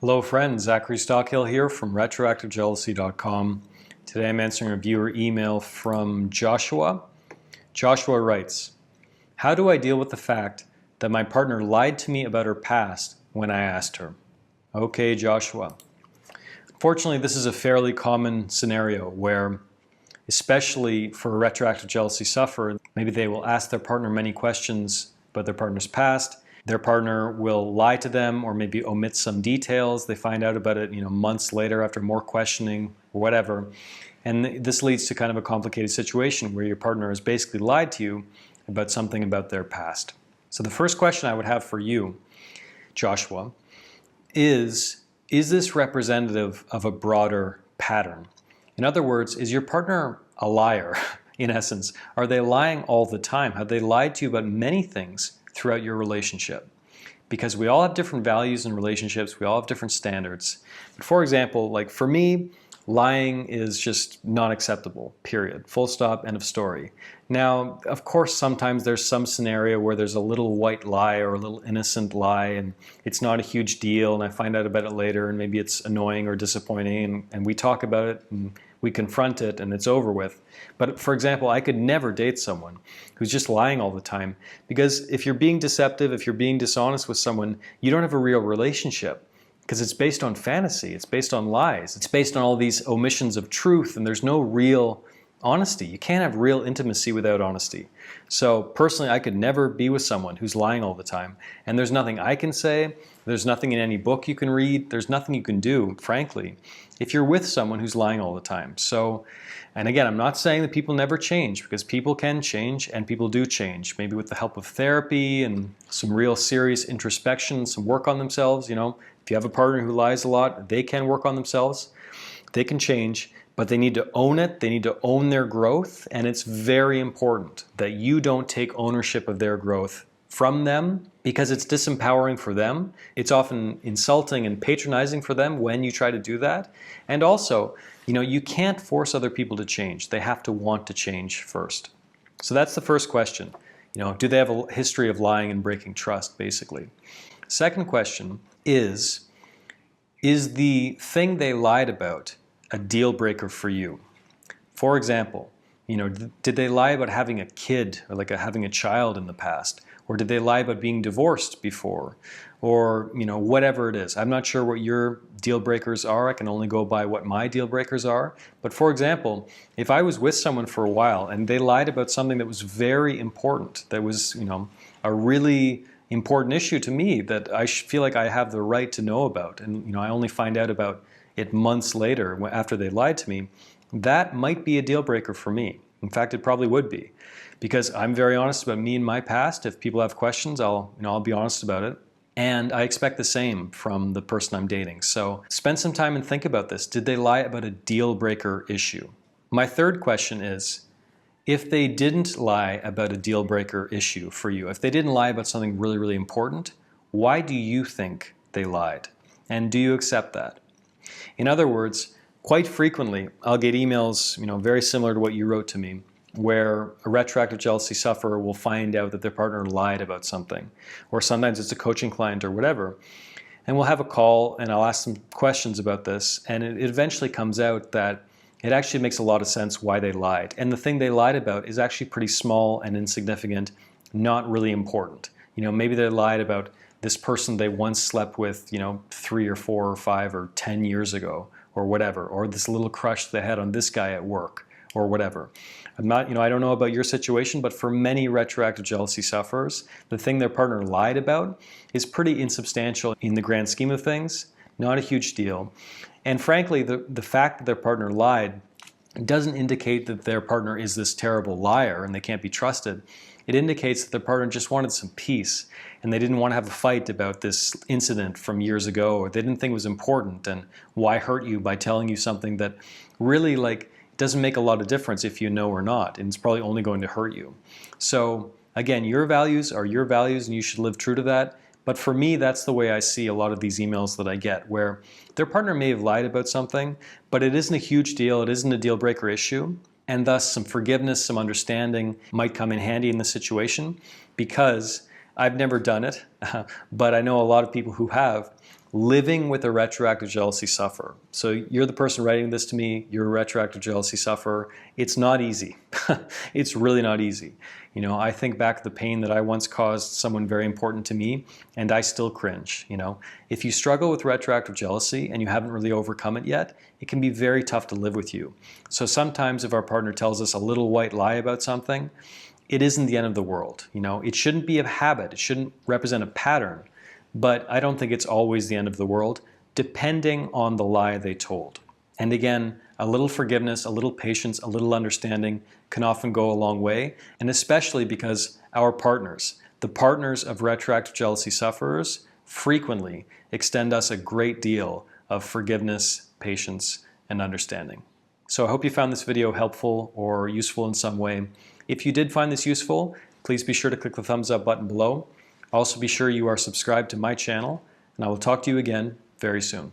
Hello friends, Zachary Stockill here from retroactivejealousy.com. Today I'm answering a viewer email from Joshua. Joshua writes, "How do I deal with the fact that my partner lied to me about her past when I asked her?" Okay, Joshua. Fortunately, this is a fairly common scenario where, especially for a retroactive jealousy sufferer, maybe they will ask their partner many questions about their partner's past. Their partner will lie to them or maybe omit some details. They find out about it, months later after more questioning or whatever. And this leads to kind of a complicated situation where your partner has basically lied to you about something about their past. So the first question I would have for you, Joshua, is this representative of a broader pattern? In other words, is your partner a liar, in essence? Are they lying all the time? Have they lied to you about many things throughout your relationship? Because we all have different values in relationships, we all have different standards. But for example, like for me, lying is just not acceptable, period. Full stop, end of story. Now, of course, sometimes there's some scenario where there's a little white lie or a little innocent lie and it's not a huge deal and I find out about it later and maybe it's annoying or disappointing and we talk about it and we confront it and it's over with. But for example, I could never date someone who's just lying all the time, because if you're being deceptive, if you're being dishonest with someone, you don't have a real relationship. Because it's based on fantasy, it's based on lies, it's based on all these omissions of truth, and there's no real honesty. You can't have real intimacy without honesty. So personally, I could never be with someone who's lying all the time. And there's nothing I can say, there's nothing in any book you can read, there's nothing you can do, frankly, if you're with someone who's lying all the time. So, and again, I'm not saying that people never change, because people can change and people do change, maybe with the help of therapy and some real serious introspection, some work on themselves. If you have a partner who lies a lot, they can work on themselves, they can change, but they need to own it, they need to own their growth, and it's very important that you don't take ownership of their growth from them, because it's disempowering for them. It's often insulting and patronizing for them when you try to do that. And also, you can't force other people to change. They have to want to change first. So that's the first question. Do they have a history of lying and breaking trust, basically? Second question is the thing they lied about a deal breaker for you? For example, did they lie about having a kid or having a child in the past? Or did they lie about being divorced before? Or, whatever it is. I'm not sure what your deal breakers are. I can only go by what my deal breakers are. But for example, if I was with someone for a while and they lied about something that was very important, that was, a really important issue to me that I feel like I have the right to know about, and I only find out about it months later after they lied to me, that might be a deal breaker for me. In fact, it probably would be, because I'm very honest about me and my past. If people have questions, I'll be honest about it. And I expect the same from the person I'm dating. So spend some time and think about this. Did they lie about a deal breaker issue? My third question is, if they didn't lie about a deal breaker issue for you, if they didn't lie about something really, really important, why do you think they lied? And do you accept that? In other words, quite frequently, I'll get emails, very similar to what you wrote to me, where a retroactive jealousy sufferer will find out that their partner lied about something. Or sometimes it's a coaching client or whatever. And we'll have a call and I'll ask some questions about this, and it eventually comes out that it actually makes a lot of sense why they lied. And the thing they lied about is actually pretty small and insignificant, not really important. Maybe they lied about this person they once slept with, 3 or 4 or 5 or 10 years ago or whatever, or this little crush they had on this guy at work or whatever. I don't know about your situation, but for many retroactive jealousy sufferers, the thing their partner lied about is pretty insubstantial in the grand scheme of things, not a huge deal. And frankly, the fact that their partner lied doesn't indicate that their partner is this terrible liar and they can't be trusted. It indicates that their partner just wanted some peace and they didn't want to have a fight about this incident from years ago, or they didn't think it was important, and why hurt you by telling you something that really doesn't make a lot of difference if you know or not, and it's probably only going to hurt you. So again, your values are your values and you should live true to that. But for me, that's the way I see a lot of these emails that I get, where their partner may have lied about something, but it isn't a huge deal, it isn't a deal breaker issue, and thus some forgiveness, some understanding might come in handy in the situation, because I've never done it, but I know a lot of people who have, living with a retroactive jealousy sufferer. So you're the person writing this to me, you're a retroactive jealousy sufferer. It's not easy. It's really not easy. You know, I think back to the pain that I once caused someone very important to me, and I still cringe. You know, if you struggle with retroactive jealousy and you haven't really overcome it yet, it can be very tough to live with you. So sometimes if our partner tells us a little white lie about something, it isn't the end of the world. You know, it shouldn't be a habit. It shouldn't represent a pattern. But I don't think it's always the end of the world, depending on the lie they told. And again, a little forgiveness, a little patience, a little understanding can often go a long way, and especially because our partners, the partners of retroactive jealousy sufferers, frequently extend us a great deal of forgiveness, patience, and understanding. So I hope you found this video helpful or useful in some way. If you did find this useful, please be sure to click the thumbs up button below. Also be sure you are subscribed to my channel, and I will talk to you again very soon.